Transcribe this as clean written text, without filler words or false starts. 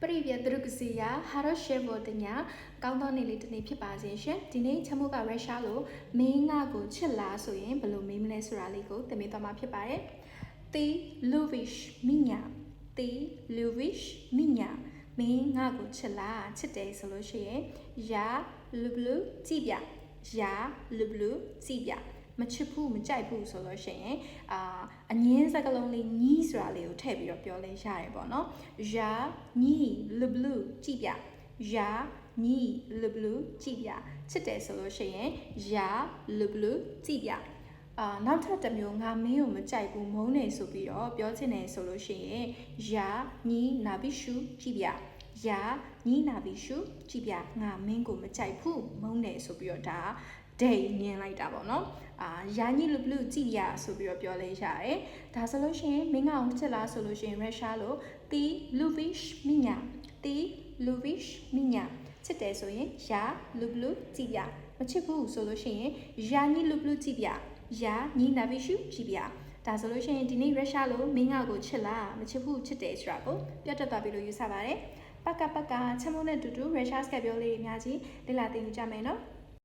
Привет, друзья! Хорошего дня! ကောင်းသောနေ့လေးတစ်နေ့ဖြစ်ပါစေရှင်။ဒီနေ့ချမိုးကရုရှားလိုမင်းငါကိုချစ်လားဆိုရင်ဘယ်လိုမေးမလဲဆိုတာလေးကိုသင်ပေးသွားမှာဖြစ်ပါတယ်။ Ты любишь меня? Ты любишь меня? မင်းငါကိုချစ်လားချစ်တယ်ဆိုလို့ရှိရင် Я люблю тебя. Я люблю тебя. မချစ်ဘူးမကြိုက်ဘူးဆိုလို့ရှိရင်အငင်းစကားလုံးလေးညီးဆိုတာလေးကိုထည့်ပြီးတော့ပြောလဲရတယ်ပေါ့နော် Я не люблю тебя Я не люблю тебя ချစ်တယ်ဆိုလို့ရှိရင် Я люблю тебя နောက်ထပ်တစ်မျိုးငါမင်းကိုမကြိုက်ဘူးမုန်းနေဆိုပြီးတော့ပြောချင်တယ်ဆိုလို့ရှိရင် Я ненавижу тебя Я ненавижу тебя ငါမင်းကိုမကြိုက်ဘူးမုန်းနေဆိုပြီးတော့ဒါဒိတ်ညင်လိုက်တာပေါ့နော်ယာညီလူဘလူကြည့်ရဆိုပြီးတော့ပြောလဲရတယ်ဒါဆိုလို့ရှိရင်မင်းကအောင်ချစ်လားဆိုလို့ရှိရင်ရုရှားလို Ты любишь меня Ты любишь меня ချစ်တယ်ဆိုရင် Я люблю тебя မချစ်ဘူးဆိုလို့ရှိရင် Я не люблю тебя Я ненавижу тебя ဒါဆိုလို့ရှိရင်ဒီနေ့ရုရှားလိုမင်းကကိုချစ်လားမချစ်ဘူးချစ်တယ်ဆိုတာကိုပြတ်တက်သွားပြီလို့ယူဆပါတယ်ပကပကချမိုးနဲ့တူတူရုရှားစကားပြောလေးအများကြီးလေ့လာသင်ယူကြမယ်နော်